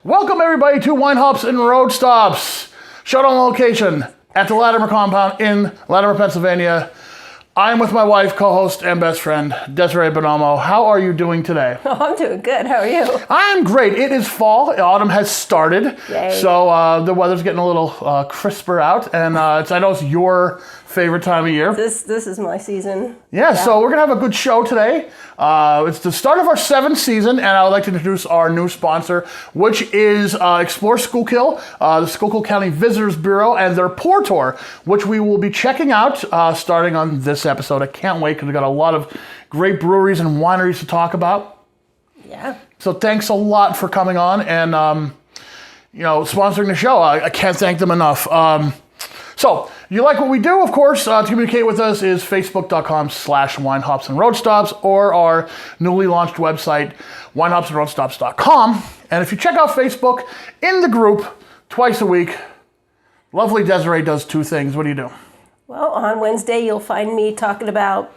Welcome everybody to Wine Hops and Road Stops. Showed on location at the Latimer compound in Latimer, Pennsylvania. I'm with my wife, co-host, and best friend, Desiree Bonomo. How are you doing today? Oh, I'm doing good. How are you? I'm great. It is fall. Autumn has started. Yay. So the weather's getting a little crisper out. And I know it's your favorite time of year. This is my season. Yeah, so we're going to have a good show today. It's the start of our 7th season, and I would like to introduce our new sponsor, which is Explore Schuylkill, the Schuylkill County Visitors Bureau, and their Pour Tour, which we will be checking out starting on this episode. I can't wait because we've got a lot of great breweries and wineries to talk about. Yeah. So thanks a lot for coming on and sponsoring the show. I can't thank them enough. So, you like what we do, of course, to communicate with us is facebook.com/winehopsandroadstops or our newly launched website, winehopsandroadstops.com. And if you check out Facebook in the group twice a week, lovely Desiree does 2 things. What do you do? Well, on Wednesday, you'll find me talking about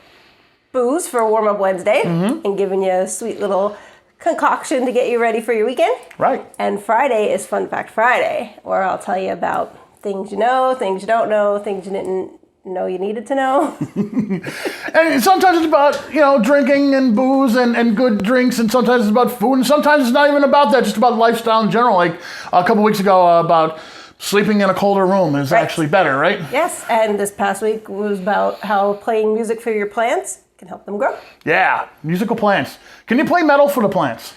booze for Warm-Up Wednesday and giving you a sweet little concoction to get you ready for your weekend. Right. And Friday is Fun Fact Friday, where I'll tell you about things you know, things you don't know, things you didn't know you needed to know. And sometimes it's about, drinking and booze and good drinks, and sometimes it's about food, and sometimes it's not even about that, just about lifestyle in general. Like a couple weeks ago about sleeping in a colder room is actually better, right? Yes, and this past week was about how playing music for your plants can help them grow. Yeah, musical plants. Can you play metal for the plants?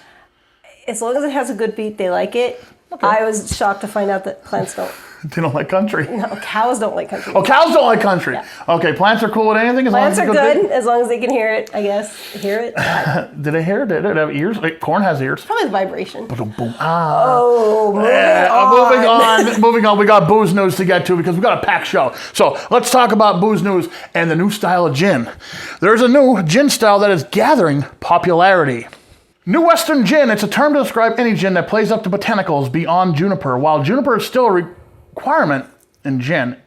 As long as it has a good beat, they like it. Okay. I was shocked to find out that plants don't. They don't like country. No, cows don't like country. Oh, cows don't like country. Yeah. Okay, plants are cool with anything as plants long as are good. As long as they can hear it, I guess. Hear it. Did they hear it? Did it have ears? Like, corn has ears. Probably the vibration. Boom, boom. Moving on. We got booze news to get to because we got a packed show. So let's talk about booze news and the new style of gin. There's a new gin style that is gathering popularity. New Western gin, it's a term to describe any gin that plays up to botanicals beyond juniper. While juniper is still a requirement in gin,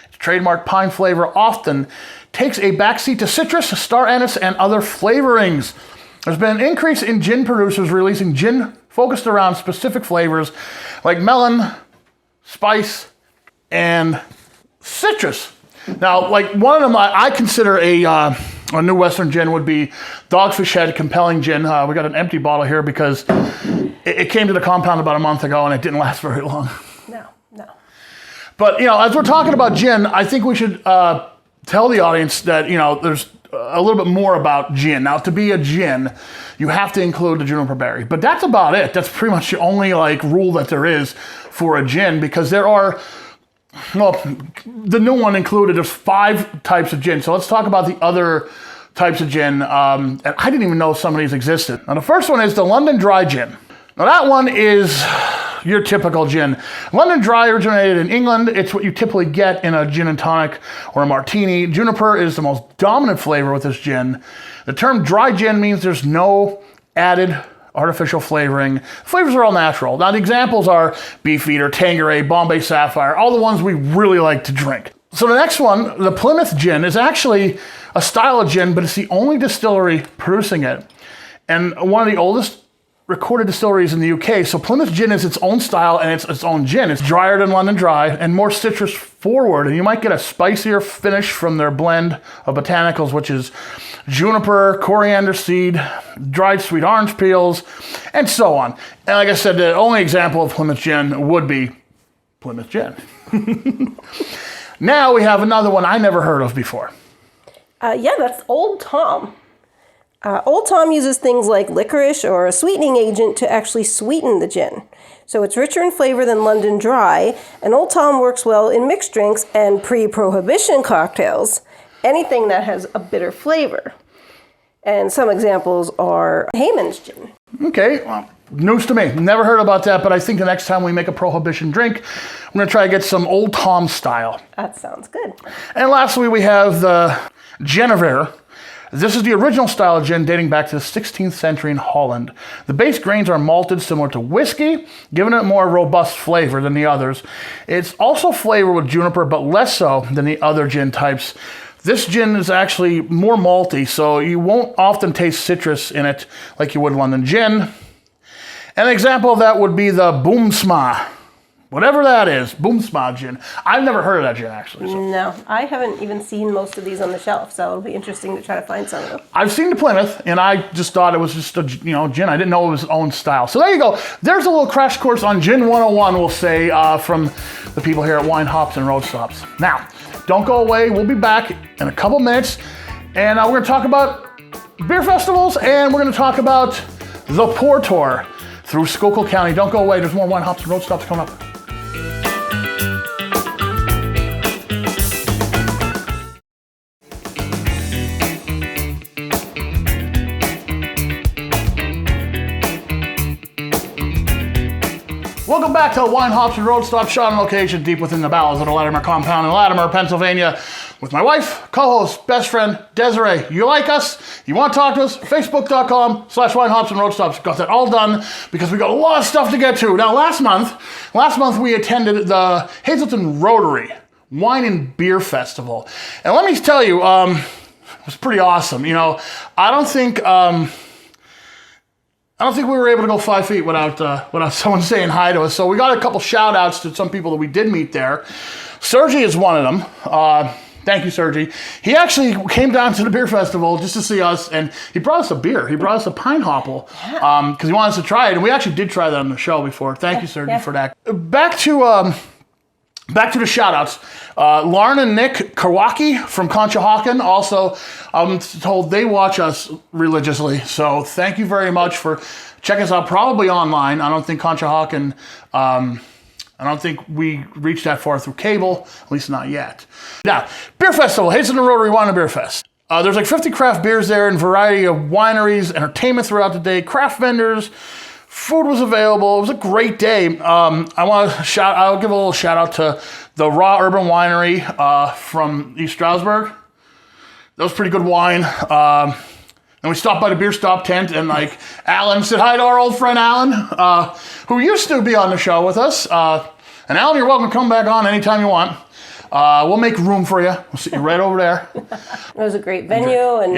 its trademark pine flavor often takes a backseat to citrus, star anise, and other flavorings. There's been an increase in gin producers releasing gin focused around specific flavors like melon, spice, and citrus. Now, like one of them I consider a new Western gin would be Dogfish Head Compelling Gin. We got an empty bottle here because it came to the compound about a month ago and it didn't last very long. No. But, as we're talking about gin, I think we should tell the audience that, there's a little bit more about gin. Now, to be a gin, you have to include the juniper berry. But that's about it. That's pretty much the only, rule that there is for a gin because there are... Well, the new one included, there's 5 types of gin. So let's talk about the other types of gin. And I didn't even know some of these existed. Now, the first one is the London Dry Gin. Now, that one is your typical gin. London Dry originated in England. It's what you typically get in a gin and tonic or a martini. Juniper is the most dominant flavor with this gin. The term dry gin means there's no added artificial flavoring. Flavors are all natural. Now, the examples are Beefeater, Tanqueray, Bombay Sapphire, all the ones we really like to drink. So the next one, the Plymouth Gin, is actually a style of gin, but it's the only distillery producing it. And one of the oldest recorded distilleries in the UK. So Plymouth Gin is its own style and it's its own gin. It's drier than London Dry and more citrus forward. And you might get a spicier finish from their blend of botanicals, which is juniper, coriander seed, dried sweet orange peels, and so on. And like I said, the only example of Plymouth Gin would be Plymouth Gin. Now we have another one I never heard of before. That's Old Tom. Old Tom uses things like licorice or a sweetening agent to actually sweeten the gin. So it's richer in flavor than London Dry, and Old Tom works well in mixed drinks and pre-prohibition cocktails, anything that has a bitter flavor. And some examples are Hayman's Gin. Okay, well, news to me. Never heard about that, but I think the next time we make a prohibition drink, I'm going to try to get some Old Tom style. That sounds good. And lastly, we have the Genovere. This is the original style of gin dating back to the 16th century in Holland. The base grains are malted similar to whiskey, giving it more robust flavor than the others. It's also flavored with juniper, but less so than the other gin types. This gin is actually more malty, so you won't often taste citrus in it like you would London gin. An example of that would be the Boomsma. Whatever that is, Boomsma gin. I've never heard of that gin, actually. So. No, I haven't even seen most of these on the shelf, so it'll be interesting to try to find some of them. I've seen the Plymouth, and I just thought it was just a gin. I didn't know it was its own style. So there you go. There's a little crash course on Gin 101, we'll say, from the people here at Wine, Hops, and Road Stops. Now, don't go away. We'll be back in a couple minutes, and we're going to talk about beer festivals, and we're going to talk about the Pour Tour through Schuylkill County. Don't go away. There's more Wine, Hops, and Road Stops coming up. Welcome back to Wine, Hops, and Road Stop, shot on location deep within the bowels of the Latimer compound in Latimer, Pennsylvania, with my wife, co-host, best friend, Desiree. You like us? You want to talk to us? Facebook.com/Wine, Hops, and Road Stops. Got that all done because we got a lot of stuff to get to. Now, last month we attended the Hazleton Rotary Wine and Beer Festival. And let me tell you, it was pretty awesome. I don't think we were able to go 5 feet without someone saying hi to us. So we got a couple shout outs to some people that we did meet there. Sergi is one of them. Thank you, Sergi. He actually came down to the beer festival just to see us, and he brought us a beer. He brought us a Pine Hopple because he wanted us to try it, and we actually did try that on the show before. Thank you, Sergi, for that. Back to the shout-outs. Lauren and Nick Kawaki from Conshohocken. Also, I'm told they watch us religiously. So thank you very much for checking us out, probably online. I don't think Conshohocken, I don't think we reached that far through cable, at least not yet. Now, Beer Festival, Hazleton Rotary Wine and Beer Fest. There's like 50 craft beers there and a variety of wineries, entertainment throughout the day, craft vendors. Food was available. It was a great day. I'll give a little shout out to the Raw Urban Winery from East Stroudsburg. That was pretty good wine. And we stopped by the beer stop tent, and Alan said hi to our old friend Alan, who used to be on the show with us. And Alan, you're welcome to come back on anytime you want. We'll make room for you. We'll sit you right over there. It was a great venue and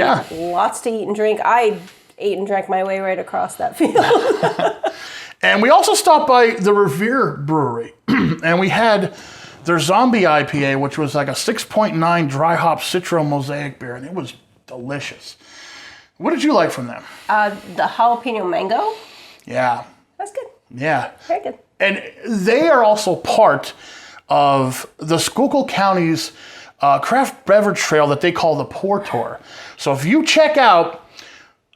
lots to eat and drink. I ate and drank my way right across that field. And we also stopped by the Genovere Brewery, and we had their Zombie IPA, which was like a 6.9 dry hop Citro Mosaic beer, and it was delicious. What did you like from them? The jalapeno mango. Yeah. That's good. Yeah. Very good. And they are also part of the Schuylkill County's craft beverage trail that they call the Pour Tour. So if you check out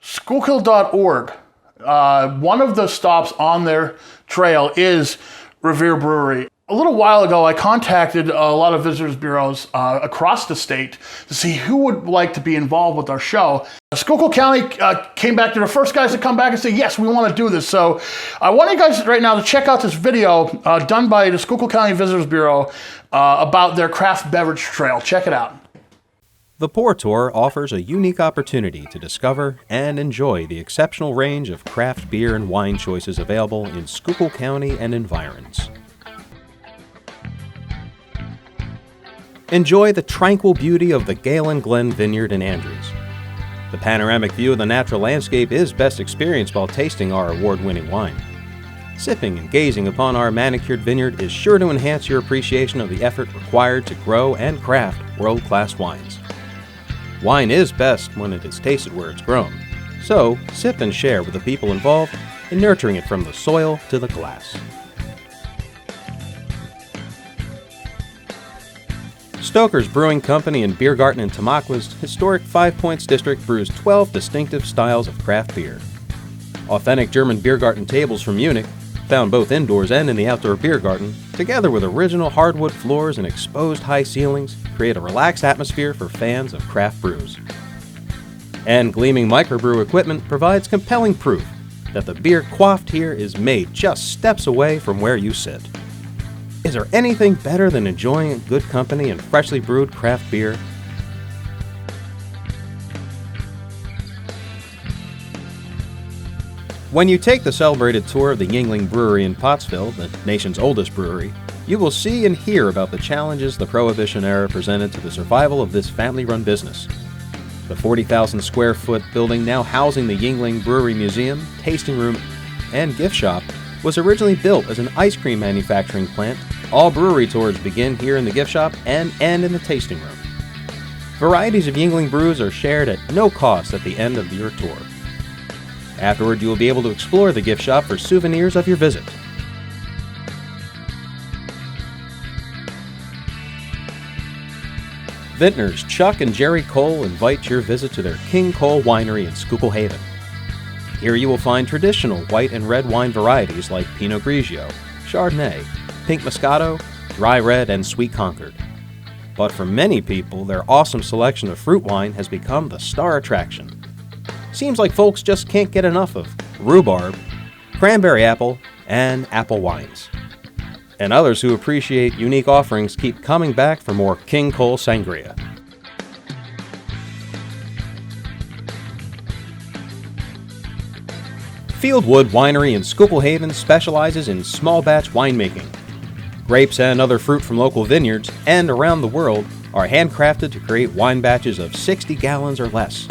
Schuylkill.org, one of the stops on their trail is Genovere Brewery. A little while ago, I contacted a lot of visitors bureaus across the state to see who would like to be involved with our show. Schuylkill County came back. They're the first guys to come back and say, yes, we want to do this. So I want you guys right now to check out this video done by the Schuylkill County Visitors Bureau about their craft beverage trail. Check it out. The Pour Tour offers a unique opportunity to discover and enjoy the exceptional range of craft beer and wine choices available in Schuylkill County and environs. Enjoy the tranquil beauty of the Galen Glen Vineyard in Andrews. The panoramic view of the natural landscape is best experienced while tasting our award-winning wine. Sipping and gazing upon our manicured vineyard is sure to enhance your appreciation of the effort required to grow and craft world-class wines. Wine is best when it is tasted where it's grown, so sip and share with the people involved in nurturing it from the soil to the glass. Stoker's Brewing Company and Beer Garden in Tamaqua's historic Five Points District brews 12 distinctive styles of craft beer. Authentic German beer garden tables from Munich, found both indoors and in the outdoor beer garden, together with original hardwood floors and exposed high ceilings, create a relaxed atmosphere for fans of craft brews. And gleaming microbrew equipment provides compelling proof that the beer quaffed here is made just steps away from where you sit. Is there anything better than enjoying good company and freshly brewed craft beer? When you take the celebrated tour of the Yingling Brewery in Pottsville, the nation's oldest brewery, you will see and hear about the challenges the Prohibition era presented to the survival of this family-run business. The 40,000 square foot building now housing the Yingling Brewery Museum, tasting room, and gift shop was originally built as an ice cream manufacturing plant. All brewery tours begin here in the gift shop and end in the tasting room. Varieties of Yingling brews are shared at no cost at the end of your tour. Afterward, you will be able to explore the gift shop for souvenirs of your visit. Vintners Chuck and Jerry Cole invite your visit to their King Cole Winery in Schuylkill Haven. Here you will find traditional white and red wine varieties like Pinot Grigio, Chardonnay, Pink Moscato, Dry Red, and Sweet Concord. But for many people, their awesome selection of fruit wine has become the star attraction. Seems like folks just can't get enough of rhubarb, cranberry apple, and apple wines. And others who appreciate unique offerings keep coming back for more King Cole Sangria. Fieldwood Winery in Schuylkill Haven specializes in small batch winemaking. Grapes and other fruit from local vineyards and around the world are handcrafted to create wine batches of 60 gallons or less.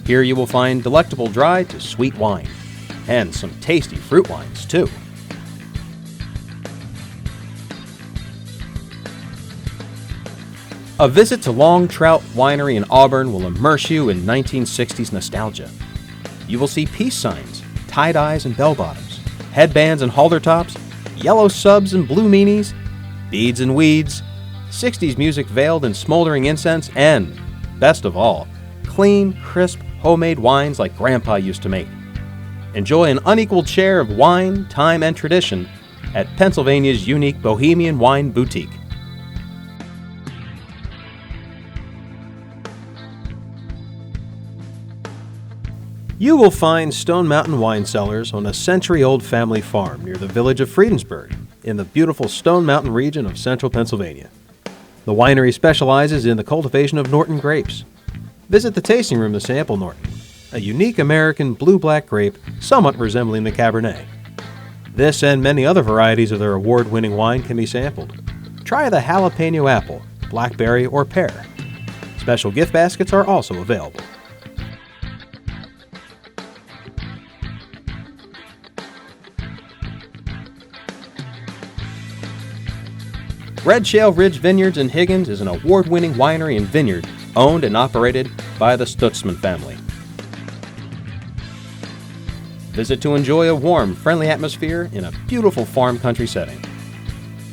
Here you will find delectable dry to sweet wine, and some tasty fruit wines too. A visit to Long Trout Winery in Auburn will immerse you in 1960s nostalgia. You will see peace signs, tie-dyes and bell-bottoms, headbands and halter tops, yellow subs and blue meanies, beads and weeds, 60s music veiled in smoldering incense, and, best of all, clean, crisp, homemade wines like Grandpa used to make. Enjoy an unequaled share of wine, time, and tradition at Pennsylvania's unique Bohemian Wine Boutique. You will find Stone Mountain Wine Cellars on a century-old family farm near the village of Friedensburg in the beautiful Stone Mountain region of central Pennsylvania. The winery specializes in the cultivation of Norton grapes. Visit the tasting room to sample Norton, a unique American blue-black grape somewhat resembling the Cabernet. This and many other varieties of their award-winning wine can be sampled. Try the jalapeno apple, blackberry, or pear. Special gift baskets are also available. Red Shale Ridge Vineyards in Higgins is an award-winning winery and vineyard owned and operated by the Stutzman family. Visit to enjoy a warm, friendly atmosphere in a beautiful farm country setting.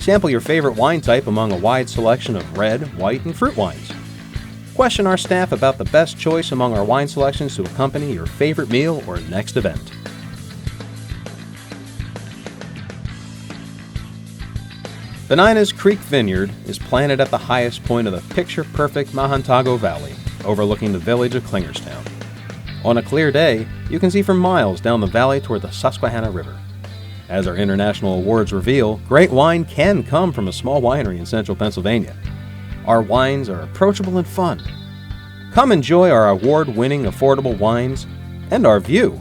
Sample your favorite wine type among a wide selection of red, white, and fruit wines. Question our staff about the best choice among our wine selections to accompany your favorite meal or next event. Benina's Creek Vineyard is planted at the highest point of the picture-perfect Mahantago Valley, overlooking the village of Clingerstown. On a clear day, you can see for miles down the valley toward the Susquehanna River. As our international awards reveal, great wine can come from a small winery in central Pennsylvania. Our wines are approachable and fun. Come enjoy our award-winning affordable wines and our view.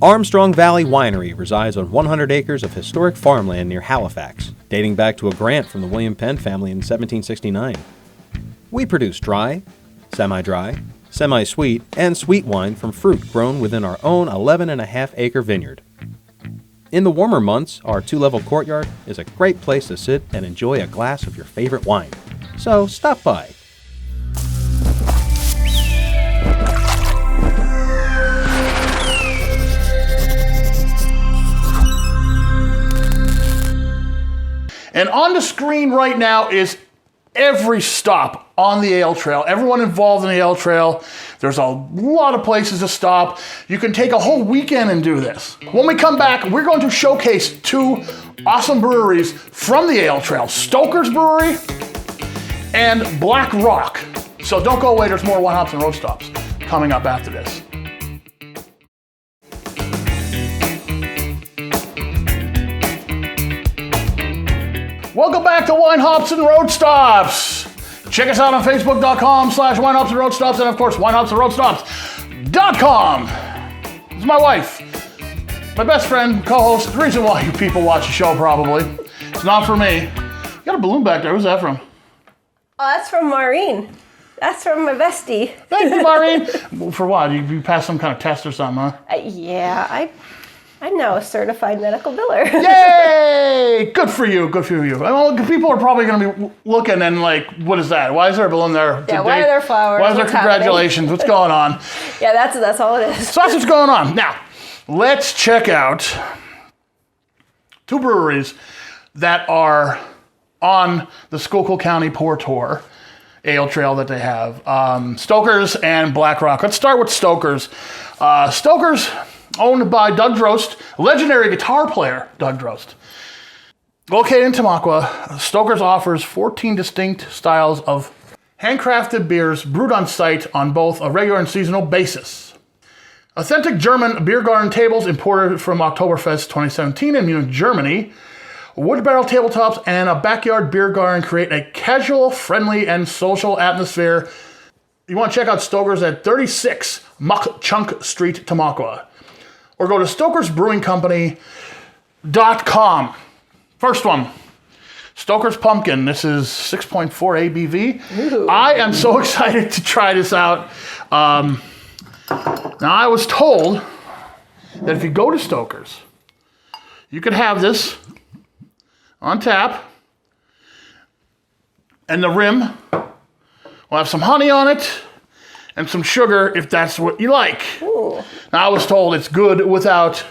Armstrong Valley Winery resides on 100 acres of historic farmland near Halifax, dating back to a grant from the William Penn family in 1769. We produce dry, semi-dry, semi-sweet, and sweet wine from fruit grown within our own 11.5-acre vineyard. In the warmer months, our 2-level courtyard is a great place to sit and enjoy a glass of your favorite wine. So stop by. And on the screen right now is every stop on the ale trail, everyone involved in the ale trail. There's a lot of places to stop. You can take a whole weekend and do this. When we come back, we're going to showcase 2 awesome breweries from the ale trail, Stoker's Brewery and Black Rock. So don't go away, there's more Wine Hops and Road Stops coming up after this. Welcome back to Wine Hops and Road Stops. Check us out on Facebook.com/WineHopsAndRoadStops, and of course, WineHopsAndRoadStops.com. This is my wife, my best friend, co-host, the reason why you people watch the show probably. It's not for me. You got a balloon back there. Who's that from? Oh, that's from Maureen. That's from my bestie. Thank you, Maureen. For what? You passed some kind of test or something, huh? Yeah, I'm now a certified medical biller. Yay! Good for you. Good for you. Well, people are probably going to be looking and like, what is that? Why is there a balloon there? Yeah, why are there flowers? Why is there congratulations? What's going on? Yeah, that's all it is. So that's what's going on. Now, let's check out two breweries that are on the Schuylkill County Pour Tour ale trail that they have. Stoker's and Black Rock. Let's start with Stoker's. Stoker's, owned by Doug Drost, legendary guitar player Doug Drost. Located in Tamaqua, Stoker's offers 14 distinct styles of handcrafted beers brewed on site on both a regular and seasonal basis. Authentic German beer garden tables imported from Oktoberfest 2017 in Munich, Germany. Wood barrel tabletops and a backyard beer garden create a casual, friendly, and social atmosphere. You want to check out Stoker's at 36 Muck Chunk Street, Tamaqua. Or go to stokersbrewingcompany.com. First one, Stoker's Pumpkin. This is 6.4 ABV. Ooh. I am so excited to try this out. Now, I was told that if you go to Stoker's, you could have this on tap, and the rim will have some honey on it and some sugar if that's what you like. Ooh. Now, I was told it's good without,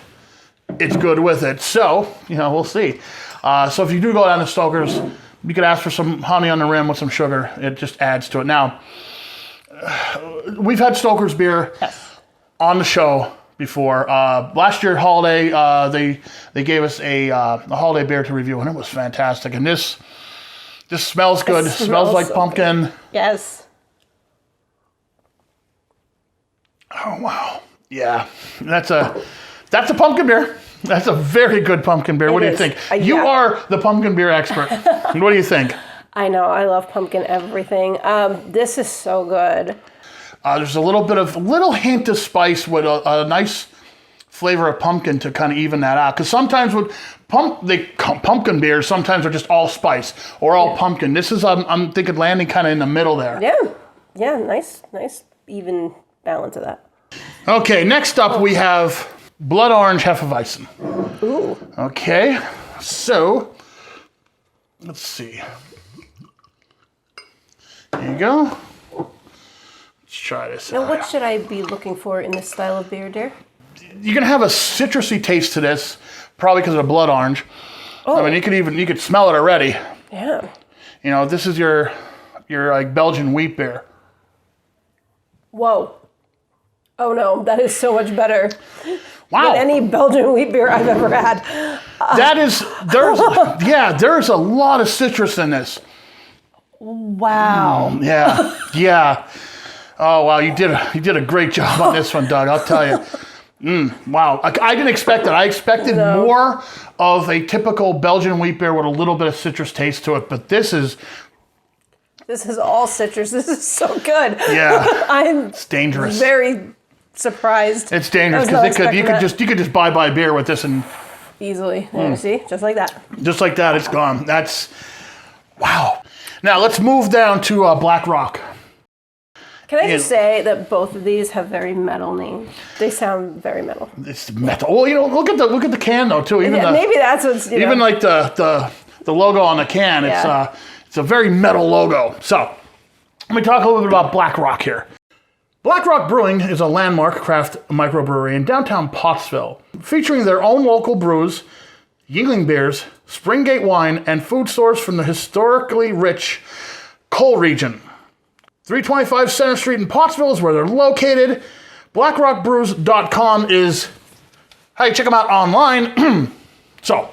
it's good with it. So, we'll see. So if you do go down to Stoker's, you could ask for some honey on the rim with some sugar. It just adds to it. Now, we've had Stoker's beer on the show before. Last year at Holiday, they gave us a holiday beer to review, and it was fantastic. And this smells good. It smells like so pumpkin. Good. Yes. Oh wow. Yeah. That's a pumpkin beer. That's a very good pumpkin beer. What do you think? You are the pumpkin beer expert. What do you think? I know. I love pumpkin everything. This is so good. There's a little hint of spice with a nice flavor of pumpkin to kind of even that out. Because sometimes with pumpkin beers, sometimes are just all spice or all pumpkin. This is, I'm thinking, landing kind of in the middle there. Yeah. Nice, even balance of that. Okay, next up we have Blood Orange Hefeweizen. Ooh. Okay, so let's see. There you go. Let's try this Now, out. what should I be looking for in this style of beer, dear? You're gonna have a citrusy taste to this, probably because of the blood orange. Oh. I mean, you could smell it already. Yeah. This is your like Belgian wheat beer. Whoa. Oh no, that is so much better Wow. than any Belgian wheat beer I've ever had. There's a lot of citrus in this. Wow. Yeah. Oh wow, you did a great job on this one, Doug. I'll tell you. Wow, I didn't expect that. I expected more of a typical Belgian wheat beer with a little bit of citrus taste to it, but this is all citrus. This is so good. Yeah. It's dangerous. Very surprised. It's dangerous because you could just buy beer with this and easily. There, see, just like that. Just like that, it's gone. That's wow. Now let's move down to Black Rock. Can I just say that both of these have very metal names? They sound very metal. It's metal. Well, look at the can though too. Even maybe that's what's even like the logo on the can. Yeah. It's a very metal logo. So let me talk a little bit about Black Rock here. Black Rock Brewing is a landmark craft microbrewery in downtown Pottsville, featuring their own local brews, Yingling beers, Springgate wine, and food sourced from the historically rich coal region. 325 Center Street in Pottsville is where they're located. BlackRockBrews.com is how you check them out online. So,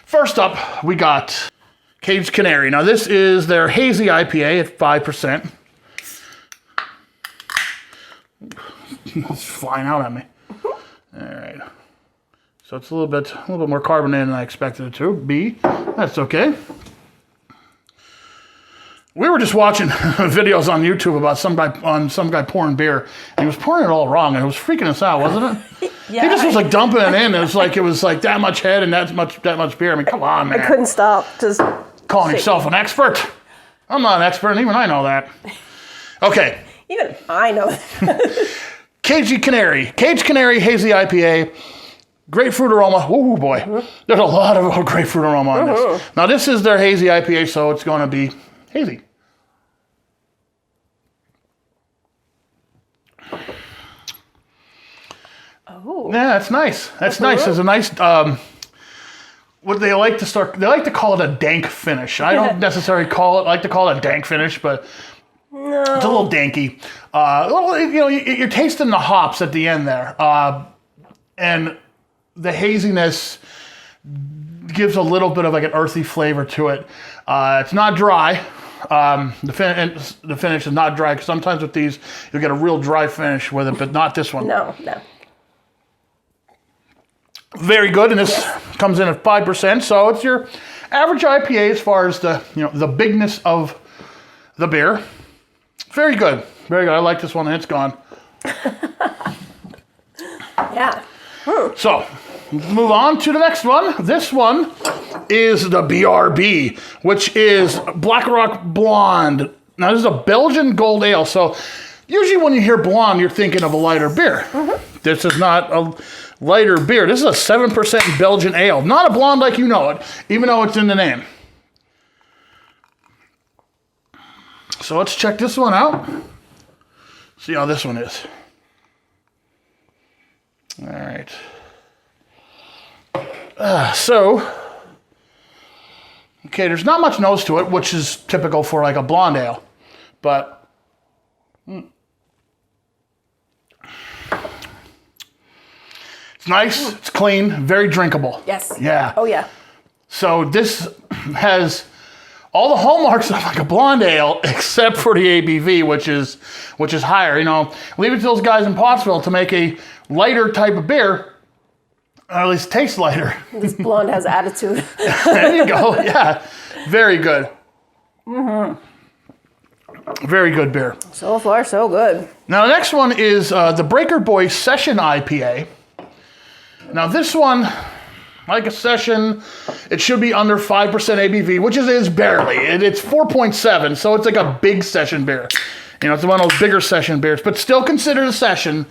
first up, we got Caged Canary. Now, this is their Hazy IPA at 5%. It's flying out at me. All right. So it's a little bit more carbonated than I expected it to be. That's okay. We were just watching videos on YouTube about some guy pouring beer, and he was pouring it all wrong, and it was freaking us out, wasn't it? Yeah. He just was like dumping it in. It was like that much head and that much beer. I mean, come on, man. I couldn't stop. Just Calling yourself an expert. I'm not an expert, and even I know that. Okay. even I know that. Caged Canary Hazy IPA. Grapefruit aroma. Oh boy. Mm-hmm. There's a lot of grapefruit aroma on this. Now this is their Hazy IPA, so it's going to be hazy. Oh. Yeah, that's nice. That's nice. It's a nice what they like to call it a dank finish. I don't necessarily like to call it a dank finish, but no. It's a little danky. You're tasting the hops at the end there. And the haziness gives a little bit of like an earthy flavor to it. It's not dry. The finish is not dry, because sometimes with these, you'll get a real dry finish with it, but not this one. No. Very good, and this comes in at 5%, so it's your average IPA as far as the bigness of the beer. Very good. Very good. I like this one, and it's gone. Yeah. So, move on to the next one. This one is the BRB, which is Black Rock Blonde. Now, this is a Belgian gold ale. So, usually when you hear blonde, you're thinking of a lighter beer. Mm-hmm. This is not a lighter beer. This is a 7% Belgian ale. Not a blonde like you know it, even though it's in the name. So, let's check this one out. See how this one is. All right. Okay, there's not much nose to it, which is typical for like a blonde ale, but it's nice, it's clean, very drinkable. Yes. Yeah. Oh, yeah. So this has all the hallmarks of like a blonde ale, except for the ABV, which is higher. Leave it to those guys in Pottsville to make a lighter type of beer, or at least taste lighter. This blonde has attitude. There you go. Yeah, very good. Mm-hmm. Very good beer. So far, so good. Now the next one is the Breaker Boy Session IPA. Now this one, like a session, it should be under 5% ABV, which it is barely. It's 4.7, so it's like a big session beer. It's one of those bigger session beers, but still considered a session,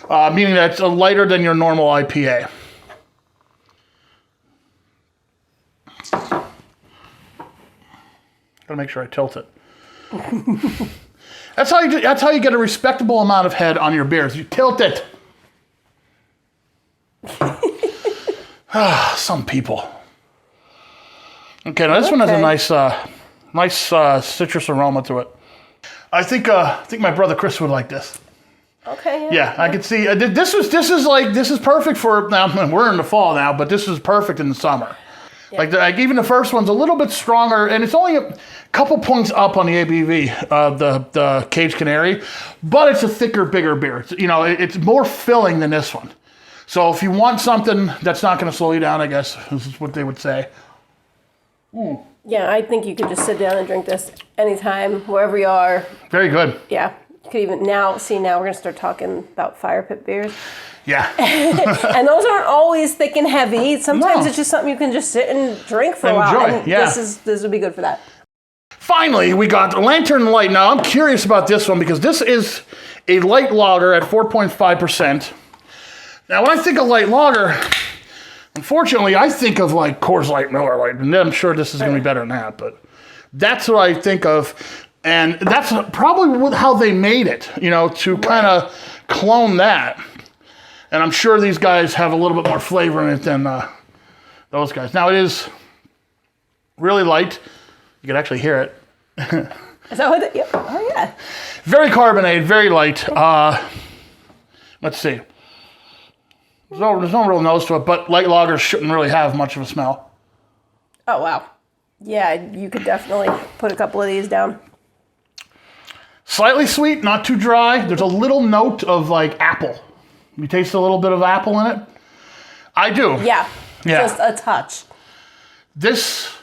meaning that it's lighter than your normal IPA. Gotta make sure I tilt it. That's how you get a respectable amount of head on your beers. You tilt it. Some people. Okay, now this one has a nice citrus aroma to it. I think my brother Chris would like this. Okay. Yeah, I could see. This is perfect for now. We're in the fall now, but this is perfect in the summer. Yeah. Like even the first one's a little bit stronger, and it's only a couple points up on the ABV of the Caged Canary, but it's a thicker, bigger beer. It's more filling than this one. So if you want something that's not going to slow you down, I guess this is what they would say. Yeah, I think you could just sit down and drink this anytime, wherever you are. Very good. Yeah. You could even now we're going to start talking about fire pit beers. Yeah. And those aren't always thick and heavy. Sometimes it's just something you can just sit and drink for a while. Enjoy, yeah. This would be good for that. Finally, we got Lantern Light. Now, I'm curious about this one because this is a light lager at 4.5%. Now, when I think of light lager, unfortunately, I think of like Coors Light, Miller Lite, and I'm sure this is going to be better than that, but that's what I think of, and that's probably how they made it, to kind of clone that. And I'm sure these guys have a little bit more flavor in it than those guys. Now, it is really light. You can actually hear it. Is that what it? Oh, yeah. Very carbonated, very light. Let's see. There's no real nose to it, but light lagers shouldn't really have much of a smell. Oh, wow. Yeah, you could definitely put a couple of these down. Slightly sweet, not too dry. There's a little note of like apple. You taste a little bit of apple in it? I do. Yeah. Just a touch. This,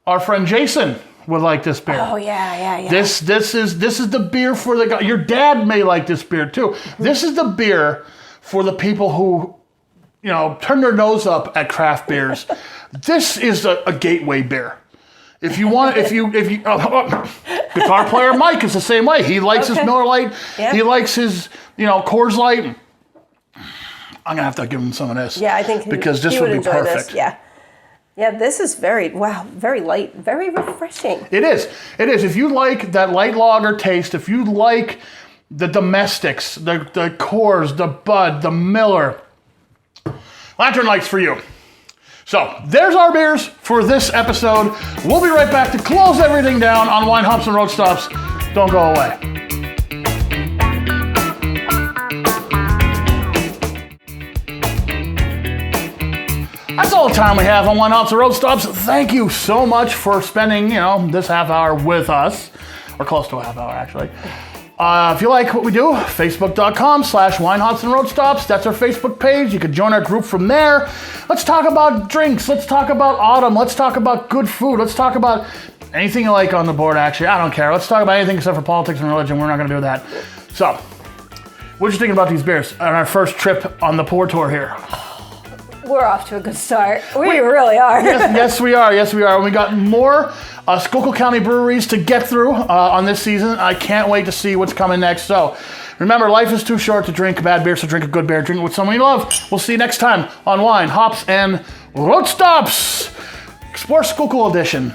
our friend Jason, would like this beer. Oh yeah. This is the beer for the guy. Your dad may like this beer too. This is the beer for the people who, turn their nose up at craft beers. This is a gateway beer. If you want, guitar player Mike is the same way. He likes his Miller Lite. Yeah. He likes his, Coors Light. I'm gonna have to give him some of this. Yeah, I think because this would be perfect. This. Yeah, this is very light, very refreshing. It is. If you like that light lager taste, if you like the domestics, the Coors, the Bud, the Miller, Lantern Light's for you. So there's our beers for this episode. We'll be right back to close everything down on Wine Hops and Road Stops. Don't go away. That's all the time we have on Wine Hops and Road Stops. Thank you so much for spending, this half hour with us, or close to a half hour actually. If you like what we do, facebook.com/Wine Hops and Road Stops. That's our Facebook page. You can join our group from there. Let's talk about drinks. Let's talk about autumn. Let's talk about good food. Let's talk about anything you like on the board, actually. I don't care. Let's talk about anything except for politics and religion. We're not going to do that. So, what you thinking about these beers on our first trip on the pour tour here? We're off to a good start. We really are. Yes, we are. And we got more Schuylkill County breweries to get through on this season. I can't wait to see what's coming next. So remember, life is too short to drink bad beer, so drink a good beer. Drink it with someone you love. We'll see you next time on Wine, Hops, and Road Stops. Explore Schuylkill Edition.